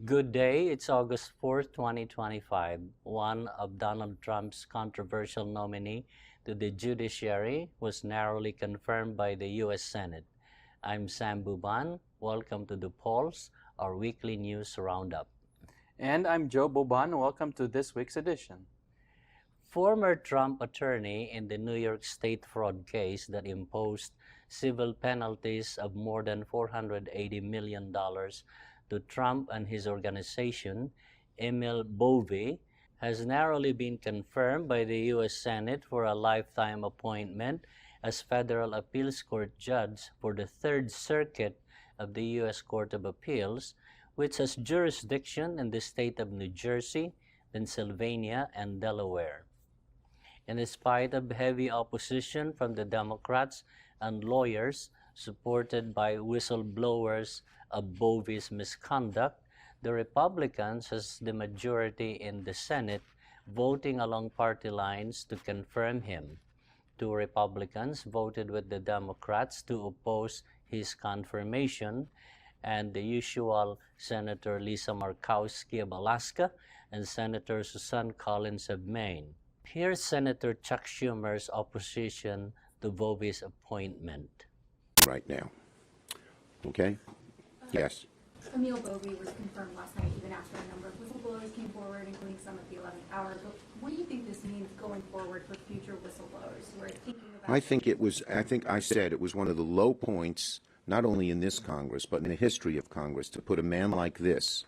Good day, it's August 4th, 2025. One of Donald Trump's controversial nominee to the judiciary was narrowly confirmed by the U.S. Senate. I'm Sam Buban. Welcome to The Pulse, our weekly news roundup. And I'm Joe Boban. Welcome to this week's edition. Former Trump attorney in the New York State fraud case that imposed civil penalties of more than $480 million to Trump and his organization, Emil Bovee, has narrowly been confirmed by the U.S. Senate for a lifetime appointment as federal appeals court judge for the Third Circuit of the U.S. Court of Appeals, which has jurisdiction in the state of New Jersey, Pennsylvania, and Delaware. In spite of heavy opposition from the Democrats and lawyers supported by whistleblowers of Bovee's misconduct, the Republicans has the majority in the Senate, voting along party lines to confirm him. Two Republicans voted with the Democrats to oppose his confirmation, and the usual Senator Lisa Murkowski of Alaska and Senator Susan Collins of Maine. Here's Senator Chuck Schumer's opposition to Bovee's appointment. Right now. Okay? Yes. Emil Bovee was confirmed last night, even after a number of whistleblowers came forward, including some at the 11th hour. But what do you think this means going forward for future whistleblowers who are thinking about? I think I said it was one of the low points, not only in this Congress, but in the history of Congress, to put a man like this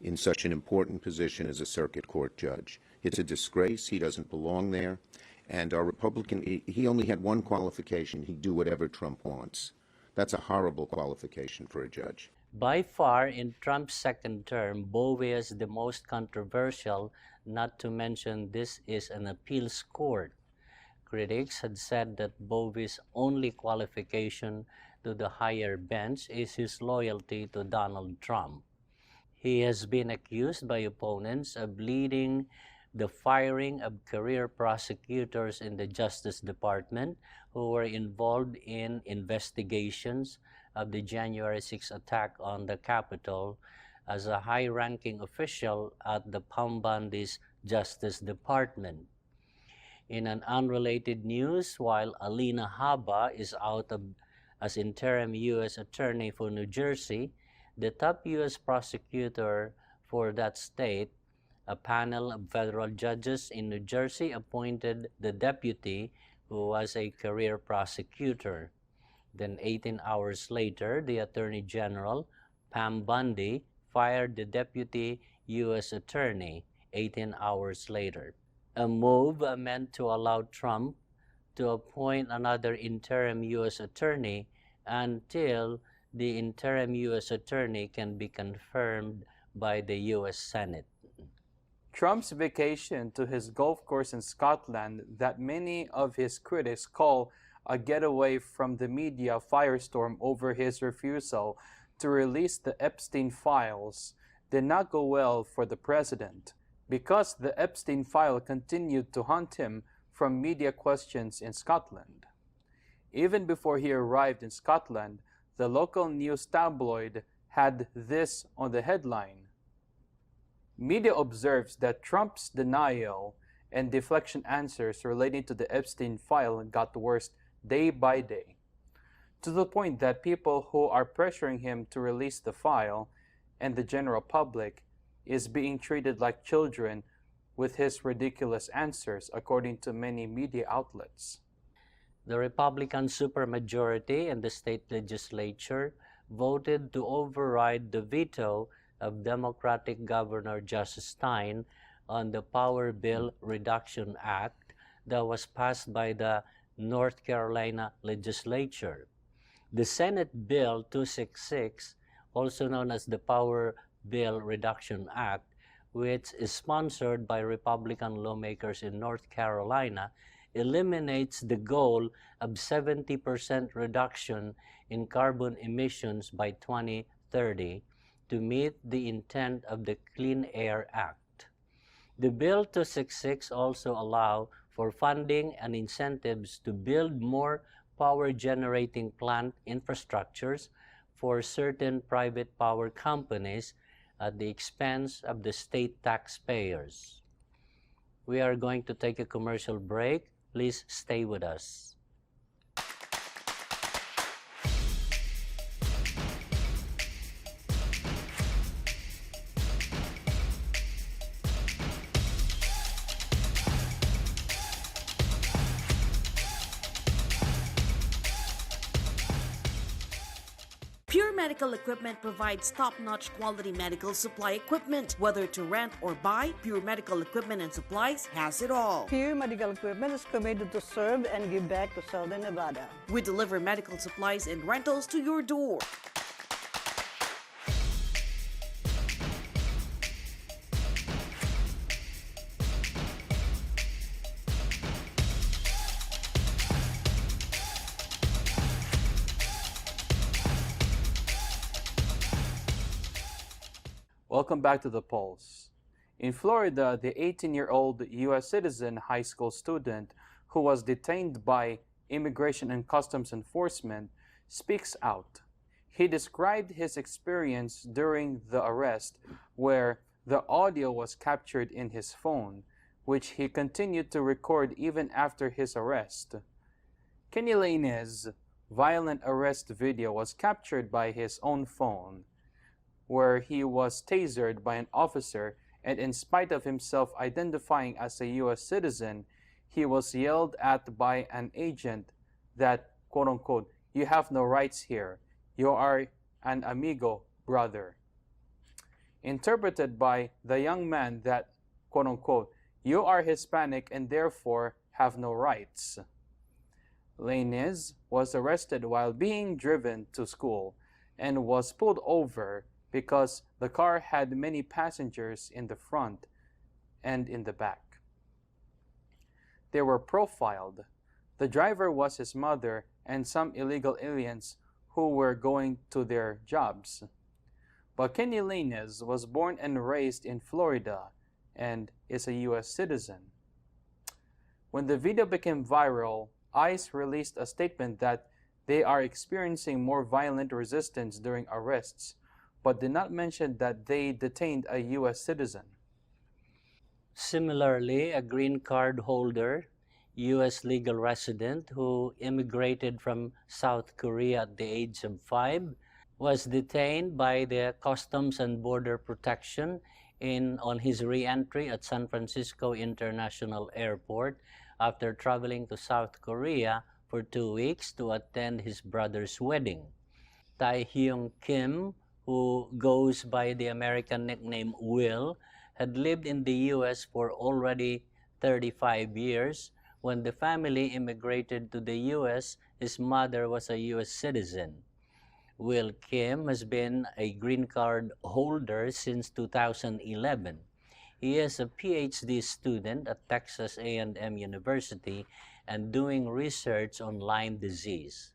in such an important position as a circuit court judge. It's a disgrace. He doesn't belong there. And our Republican, he only had one qualification. He'd do whatever Trump wants. That's a horrible qualification for a judge. By far, in Trump's second term, Bovee is the most controversial, not to mention this is an appeals court. Critics had said that Bovee's only qualification to the higher bench is his loyalty to Donald Trump. He has been accused by opponents of leading the firing of career prosecutors in the Justice Department who were involved in investigations of the January 6 attack on the Capitol as a high-ranking official at the Pambandi's Justice Department. In an unrelated news, while Alina Habba is out as interim U.S. Attorney for New Jersey, the top U.S. prosecutor for that state, a panel of federal judges in New Jersey, appointed the deputy who was a career prosecutor. Then 18 hours later, the Attorney General, Pam Bondi, fired the deputy U.S. Attorney 18 hours later. A move meant to allow Trump to appoint another interim U.S. Attorney until the interim U.S. Attorney can be confirmed by the U.S. Senate. Trump's vacation to his golf course in Scotland, that many of his critics call a getaway from the media firestorm over his refusal to release the Epstein files, did not go well for the president, because the Epstein file continued to haunt him from media questions in Scotland. Even before he arrived in Scotland, the local news tabloid had this on the headline: "Media observes that Trump's denial and deflection answers relating to the Epstein file got worse day by day, to the point that people who are pressuring him to release the file and the general public is being treated like children with his ridiculous answers," according to many media outlets. The Republican supermajority in the state legislature voted to override the veto of Democratic Governor Josh Stein on the Power Bill Reduction Act that was passed by the North Carolina legislature. The Senate Bill 266, also known as the Power Bill Reduction Act, which is sponsored by Republican lawmakers in North Carolina, eliminates the goal of 70% reduction in carbon emissions by 2030 to meet the intent of the Clean Air Act. The Bill 266 also allows for funding and incentives to build more power-generating plant infrastructures for certain private power companies at the expense of the state taxpayers. We are going to take a commercial break. Please stay with us. Pure Medical Equipment provides top-notch quality medical supply equipment. Whether to rent or buy, Pure Medical Equipment and Supplies has it all. Pure Medical Equipment is committed to serve and give back to Southern Nevada. We deliver medical supplies and rentals to your door. Welcome back to The Pulse. In Florida, the 18-year-old U.S. citizen high school student who was detained by Immigration and Customs Enforcement speaks out. He described his experience during the arrest, where the audio was captured in his phone, which he continued to record even after his arrest. Kenny Lainez's violent arrest video was captured by his own phone, where he was tasered by an officer, and in spite of himself identifying as a U.S. citizen, he was yelled at by an agent that, quote-unquote, "You have no rights here. You are an amigo, brother." Interpreted by the young man that, quote-unquote, "You are Hispanic and therefore have no rights." Lainez was arrested while being driven to school and was pulled over because the car had many passengers in the front and in the back. They were profiled. The driver was his mother and some illegal aliens who were going to their jobs. But Kenny Lainez was born and raised in Florida and is a U.S. citizen. When the video became viral, ICE released a statement that they are experiencing more violent resistance during arrests, but did not mention that they detained a U.S. citizen. Similarly, a green card holder, U.S. legal resident who immigrated from South Korea at the age of 5, was detained by the Customs and Border Protection on his re-entry at San Francisco International Airport after traveling to South Korea for 2 weeks to attend his brother's wedding. Tae-Hyung Kim, who goes by the American nickname Will, had lived in the U.S. for already 35 years. When the family immigrated to the U.S., his mother was a U.S. citizen. Will Kim has been a green card holder since 2011. He is a PhD student at Texas A&M University and doing research on Lyme disease.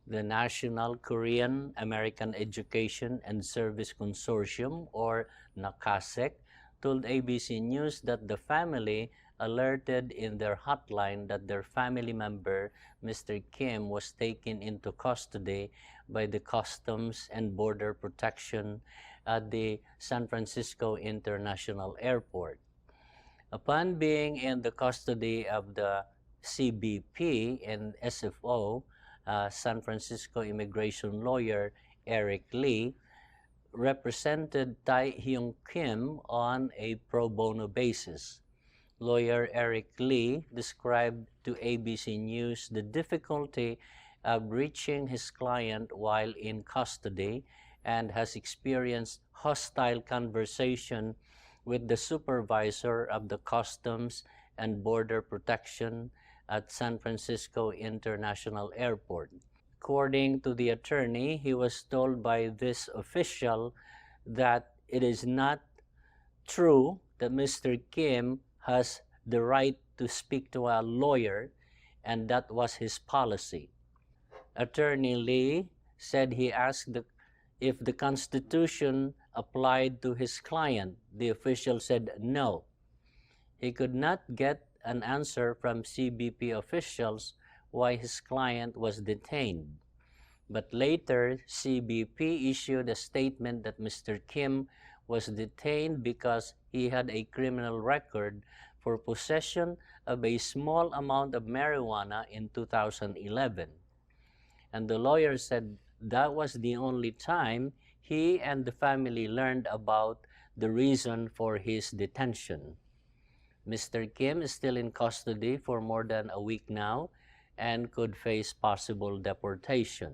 The National Korean American Education and Service Consortium, or NAKASEC, told ABC News that the family alerted in their hotline that their family member, Mr. Kim, was taken into custody by the Customs and Border Protection at the San Francisco International Airport. Upon being in the custody of the CBP and SFO, San Francisco immigration lawyer Eric Lee represented Tae-Hyung Kim on a pro bono basis. Lawyer Eric Lee described to ABC News the difficulty of reaching his client while in custody and has experienced hostile conversation with the supervisor of the Customs and Border Protection at San Francisco International Airport. According to the attorney, he was told by this official that it is not true that Mr. Kim has the right to speak to a lawyer, and that was his policy. Attorney Lee said he asked if the Constitution applied to his client. The official said no. He could not get an answer from CBP officials why his client was detained. But later, CBP issued a statement that Mr. Kim was detained because he had a criminal record for possession of a small amount of marijuana in 2011. And the lawyer said that was the only time he and the family learned about the reason for his detention. Mr. Kim is still in custody for more than a week now and could face possible deportation.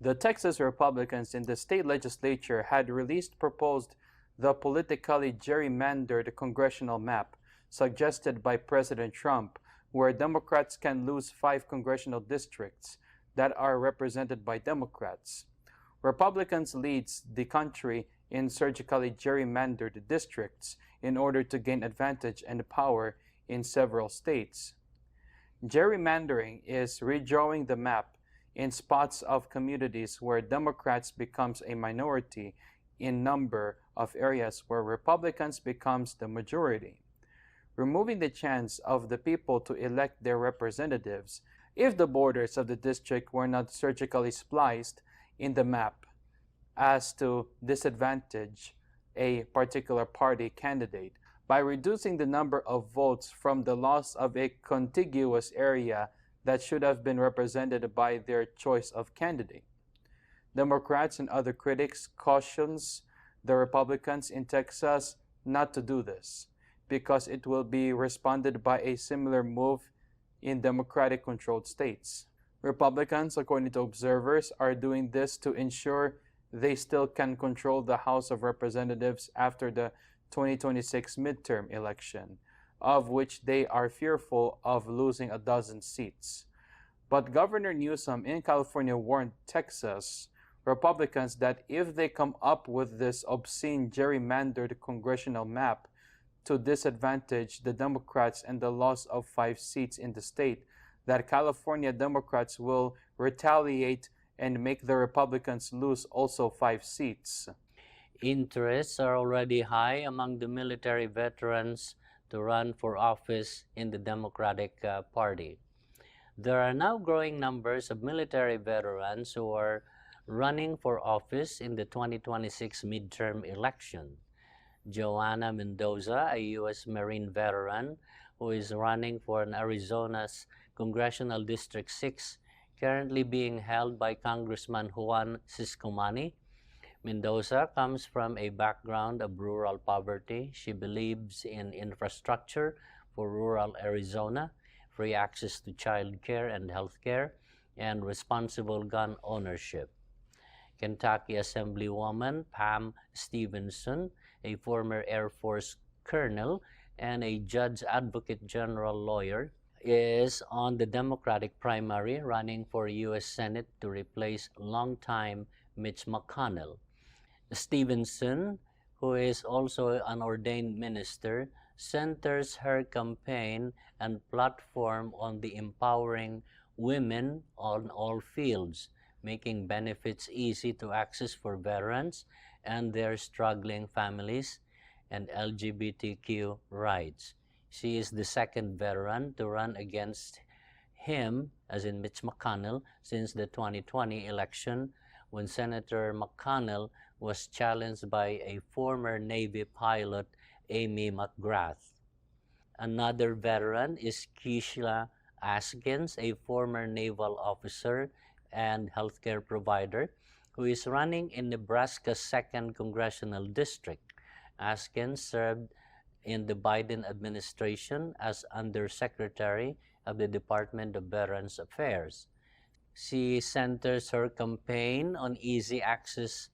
The Texas Republicans in the state legislature had proposed the politically gerrymandered congressional map suggested by President Trump, where Democrats can lose 5 congressional districts that are represented by Democrats. Republicans lead the country in surgically gerrymandered districts in order to gain advantage and power in several states. Gerrymandering is redrawing the map in spots of communities where Democrats becomes a minority in number of areas where Republicans becomes the majority, removing the chance of the people to elect their representatives if the borders of the district were not surgically spliced in the map as to disadvantage a particular party candidate by reducing the number of votes from the loss of a contiguous area that should have been represented by their choice of candidate. Democrats and other critics cautions the Republicans in Texas not to do this because it will be responded by a similar move in Democratic-controlled states. Republicans, according to observers, are doing this to ensure they still can control the House of Representatives after the 2026 midterm election, of which they are fearful of losing a dozen seats. But Governor Newsom in California warned Texas Republicans that if they come up with this obscene gerrymandered congressional map to disadvantage the Democrats and the loss of 5 seats in the state, that California Democrats will retaliate and make the Republicans lose also 5 seats. Interests are already high among the military veterans to run for office in the Democratic Party. There are now growing numbers of military veterans who are running for office in the 2026 midterm election. Joanna Mendoza, a U.S. Marine veteran who is running for an Arizona's Congressional District 6, currently being held by Congressman Juan Ciscomani. Mendoza comes from a background of rural poverty. She believes in infrastructure for rural Arizona, free access to child care and health care, and responsible gun ownership. Kentucky Assemblywoman Pam Stevenson, a former Air Force colonel and a judge advocate general lawyer, is on the Democratic primary running for U.S. Senate to replace longtime Mitch McConnell. Stevenson, who is also an ordained minister, centers her campaign and platform on the empowering women on all fields, making benefits easy to access for veterans and their struggling families, and LGBTQ rights. She is the second veteran to run against him, as in Mitch McConnell, since the 2020 election, when Senator McConnell was challenged by a former Navy pilot, Amy McGrath. Another veteran is Keishla Askins, a former naval officer and healthcare provider, who is running in Nebraska's 2nd Congressional District. Askins served in the Biden administration as Undersecretary of the Department of Veterans Affairs. She centers her campaign on easy access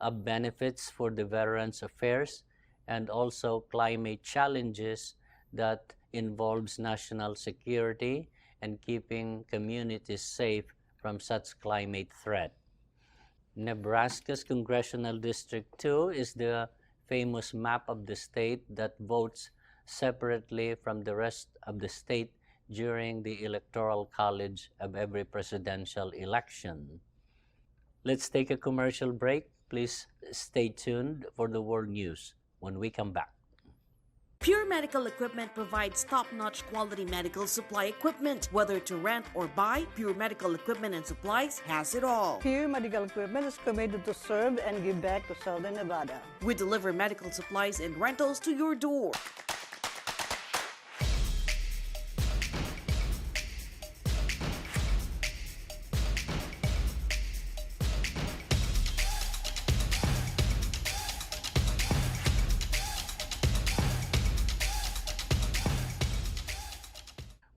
of benefits for the Veterans Affairs and also climate challenges that involves national security and keeping communities safe from such climate threat. Nebraska's Congressional District 2 is the famous map of the state that votes separately from the rest of the state during the Electoral College of every presidential election. Let's take a commercial break. Please stay tuned for the world news when we come back. Pure Medical Equipment provides top-notch quality medical supply equipment. Whether to rent or buy, Pure Medical Equipment and Supplies has it all. Pure Medical Equipment is committed to serve and give back to Southern Nevada. We deliver medical supplies and rentals to your door.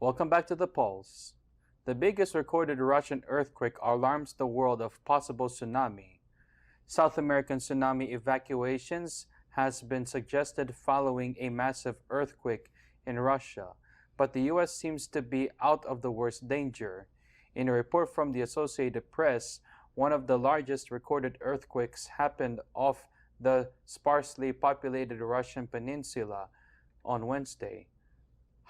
Welcome back to The Pulse. The biggest recorded Russian earthquake alarms the world of possible tsunami. South American tsunami evacuations has been suggested following a massive earthquake in Russia, but the U.S. seems to be out of the worst danger. In a report from the Associated Press, one of the largest recorded earthquakes happened off the sparsely populated Russian peninsula on Wednesday,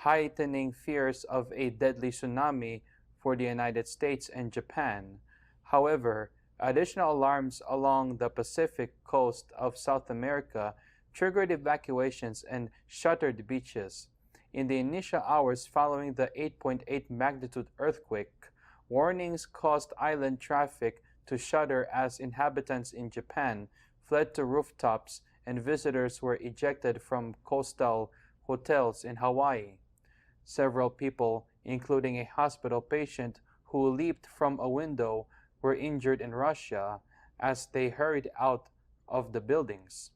heightening fears of a deadly tsunami for the United States and Japan. However, additional alarms along the Pacific coast of South America triggered evacuations and shuttered beaches. In the initial hours following the 8.8 magnitude earthquake, warnings caused island traffic to shutter as inhabitants in Japan fled to rooftops and visitors were ejected from coastal hotels in Hawaii. Several people, including a hospital patient who leaped from a window, were injured in Russia as they hurried out of the buildings.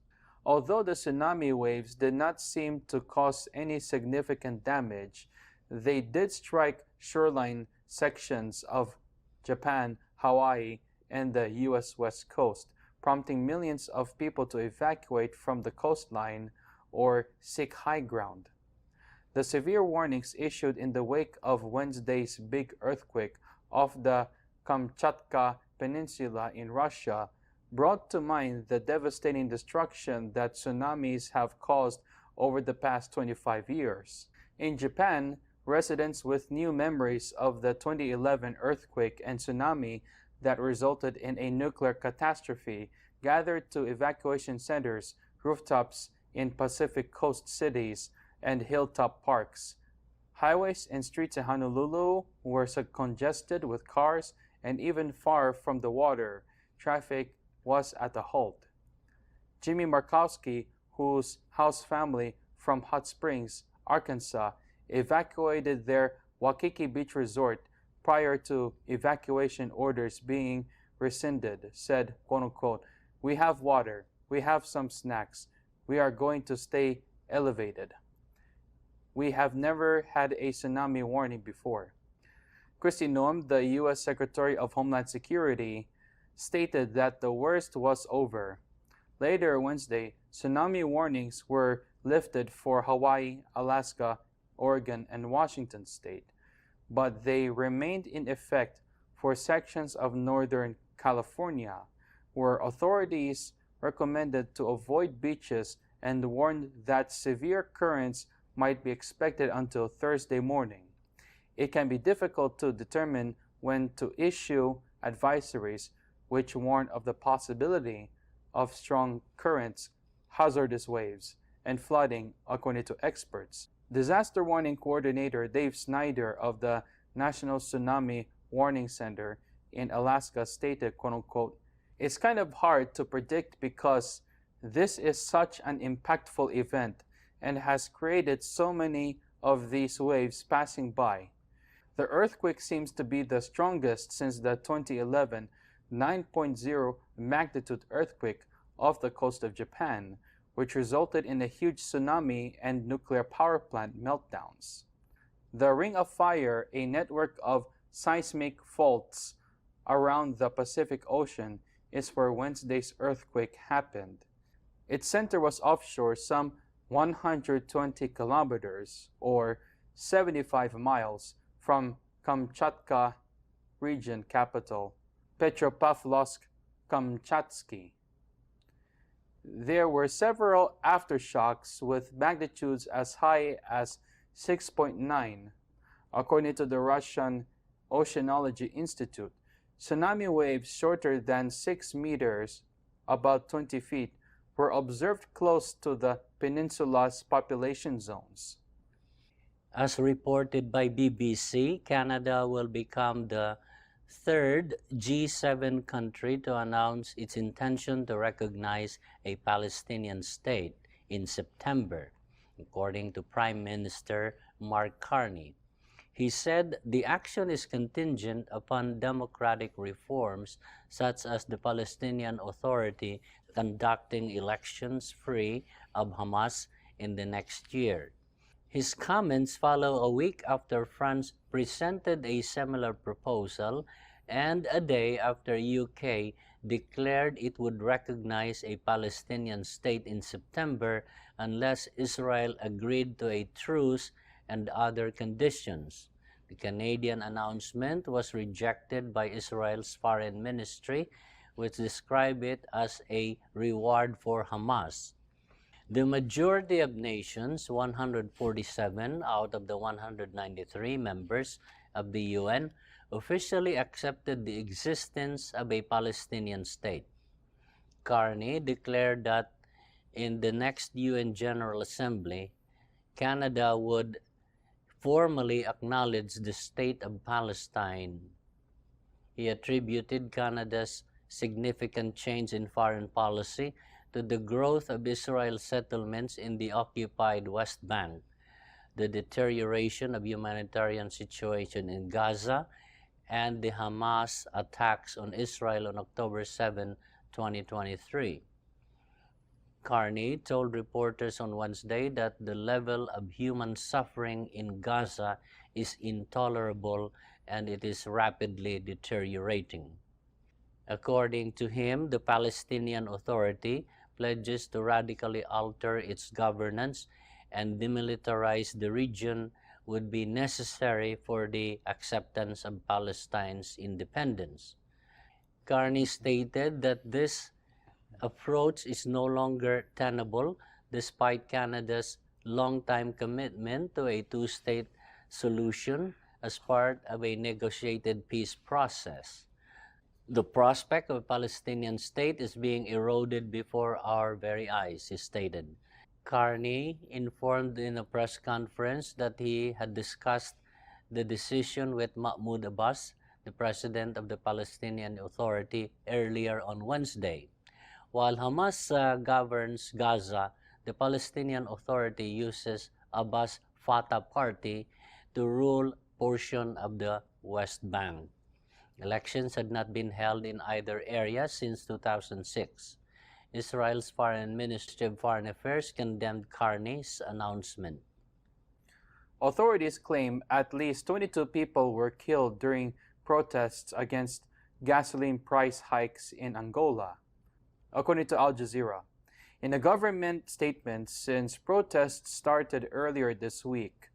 Although the tsunami waves did not seem to cause any significant damage, they did strike shoreline sections of Japan, Hawaii, and the U.S. West Coast, prompting millions of people to evacuate from the coastline or seek high ground. The severe warnings issued in the wake of Wednesday's big earthquake off the Kamchatka Peninsula in Russia brought to mind the devastating destruction that tsunamis have caused over the past 25 years. In Japan, residents with new memories of the 2011 earthquake and tsunami that resulted in a nuclear catastrophe gathered to evacuation centers, rooftops in Pacific Coast cities, and hilltop parks. Highways and streets in Honolulu were so congested with cars, and even far from the water, traffic was at a halt. Jimmy Markowski, whose house family from Hot Springs, Arkansas, evacuated their Waikiki Beach Resort prior to evacuation orders being rescinded, said, quote unquote, "We have water, we have some snacks, we are going to stay elevated. We have never had a tsunami warning before." Kristi Noem, the U.S. Secretary of Homeland Security, stated that the worst was over. Later Wednesday, tsunami warnings were lifted for Hawaii, Alaska, Oregon, and Washington state, but they remained in effect for sections of Northern California, where authorities recommended to avoid beaches and warned that severe currents might be expected until Thursday morning. It can be difficult to determine when to issue advisories which warn of the possibility of strong currents, hazardous waves, and flooding, according to experts. Disaster Warning Coordinator Dave Snyder of the National Tsunami Warning Center in Alaska stated, quote unquote, "It's kind of hard to predict because this is such an impactful event and has created so many of these waves passing by. The earthquake seems to be the strongest since the 2011 9.0 magnitude earthquake off the coast of Japan, which resulted in a huge tsunami and nuclear power plant meltdowns. The Ring of Fire, a network of seismic faults around the Pacific Ocean, is where Wednesday's earthquake happened. Its center was offshore some 120 kilometers or 75 miles from Kamchatka region capital Petropavlovsk-Kamchatsky. There were several aftershocks with magnitudes as high as 6.9. According to the Russian Oceanology Institute, tsunami waves shorter than 6 meters, about 20 feet, were observed close to the peninsula's population zones. As reported by BBC, Canada will become the third G7 country to announce its intention to recognize a Palestinian state in September, according to Prime Minister Mark Carney. He said the action is contingent upon democratic reforms such as the Palestinian Authority conducting elections free of Hamas in the next year. His comments follow a week after France presented a similar proposal and a day after UK declared it would recognize a Palestinian state in September unless Israel agreed to a truce and other conditions. The Canadian announcement was rejected by Israel's foreign ministry, which described it as a reward for Hamas. The majority of nations, 147 out of the 193 members of the UN, officially accepted the existence of a Palestinian state. Carney declared that in the next UN General Assembly, Canada would formally acknowledge the state of Palestine. He attributed Canada's significant change in foreign policy to the growth of Israel's settlements in the occupied West Bank, the deterioration of humanitarian situation in Gaza, and the Hamas attacks on Israel on October 7, 2023. Carney told reporters on Wednesday that the level of human suffering in Gaza is intolerable and it is rapidly deteriorating. According to him, the Palestinian Authority pledges to radically alter its governance and demilitarize the region would be necessary for the acceptance of Palestine's independence. Carney stated that this approach is no longer tenable despite Canada's long-time commitment to a two-state solution as part of a negotiated peace process. The prospect of a Palestinian state is being eroded before our very eyes, he stated. Carney informed in a press conference that he had discussed the decision with Mahmoud Abbas, the president of the Palestinian Authority, earlier on Wednesday. While Hamas governs Gaza, the Palestinian Authority uses Abbas' Fatah party to rule portion of the West Bank. Elections had not been held in either area since 2006. Israel's Foreign Ministry of Foreign Affairs condemned Carney's announcement. Authorities claim at least 22 people were killed during protests against gasoline price hikes in Angola, according to Al Jazeera. In a government statement, since protests started earlier this week,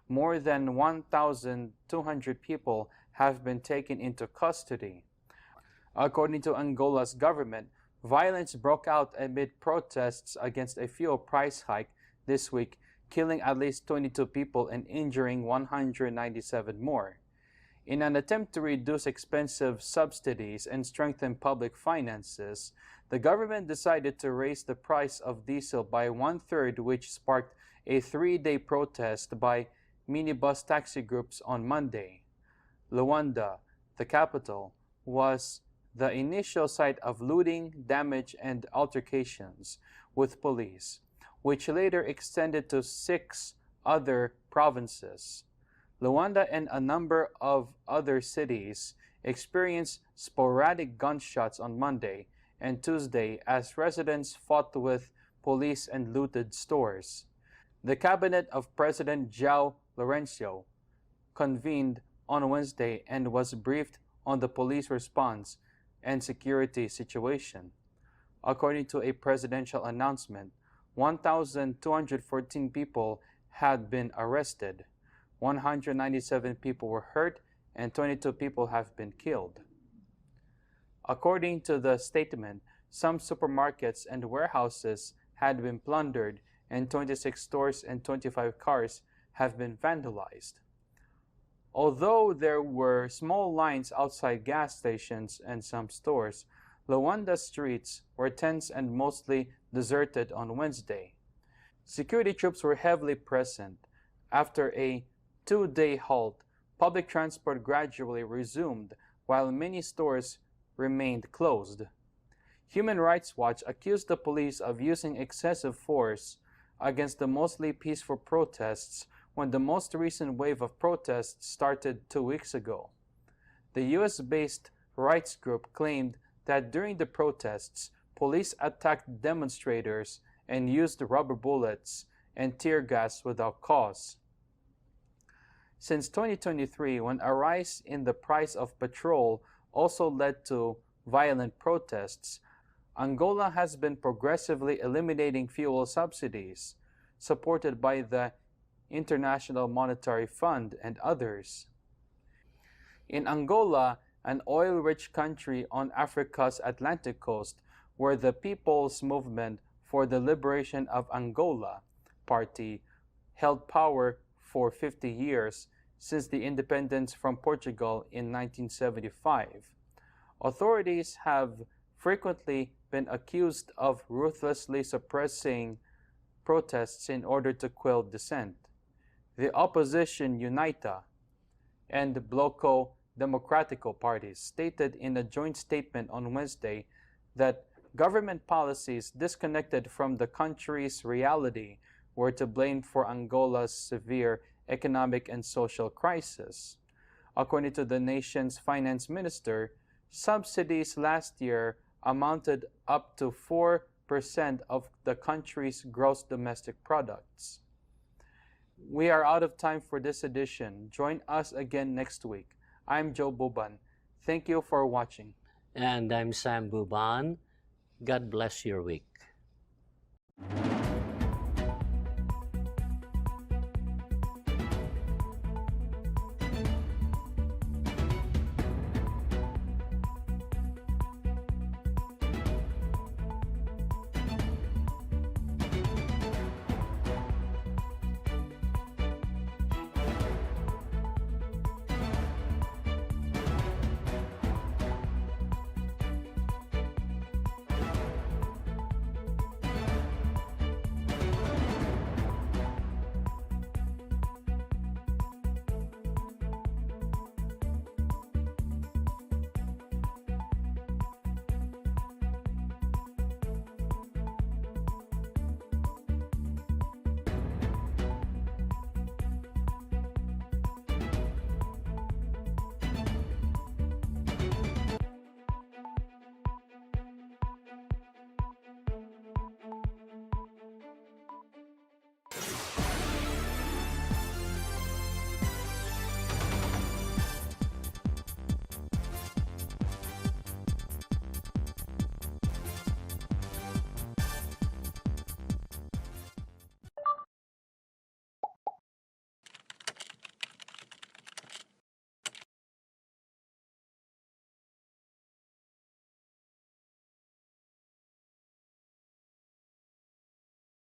more than 1,200 people have been taken into custody. According to Angola's government, violence broke out amid protests against a fuel price hike this week, killing at least 22 people and injuring 197 more. In an attempt to reduce expensive subsidies and strengthen public finances, the government decided to raise the price of diesel by 1/3, which sparked a 3-day protest by minibus taxi groups on Monday. Luanda, the capital, was the initial site of looting, damage, and altercations with police, which later extended to 6 other provinces. Luanda and a number of other cities experienced sporadic gunshots on Monday and Tuesday as residents fought with police and looted stores. The cabinet of President João Lourenço convened on Wednesday and was briefed on the police response and security situation. According to a presidential announcement, 1,214 people had been arrested, 197 people were hurt, and 22 people have been killed. According to the statement, some supermarkets and warehouses had been plundered, and 26 stores and 25 cars have been vandalized. Although there were small lines outside gas stations and some stores, Luanda's streets were tense and mostly deserted on Wednesday. Security troops were heavily present. After a two-day halt, public transport gradually resumed while many stores remained closed. Human Rights Watch accused the police of using excessive force against the mostly peaceful protests when the most recent wave of protests started 2 weeks ago. The US-based rights group claimed that during the protests, police attacked demonstrators and used rubber bullets and tear gas without cause. Since 2023, when a rise in the price of petrol also led to violent protests, Angola has been progressively eliminating fuel subsidies, supported by the International Monetary Fund and others. In Angola, an oil-rich country on Africa's Atlantic coast, where the People's Movement for the Liberation of Angola party held power for 50 years since the independence from Portugal in 1975. Authorities have frequently been accused of ruthlessly suppressing protests in order to quell dissent. The opposition UNITA and the Bloco Democratico parties stated in a joint statement on Wednesday that government policies disconnected from the country's reality were to blame for Angola's severe economic and social crisis. According to the nation's finance minister, subsidies last year amounted up to 4% of the country's gross domestic products. We are out of time for this edition. Join us again next week. I'm Joe Buban. Thank you for watching. And I'm Sam Buban. God bless your week.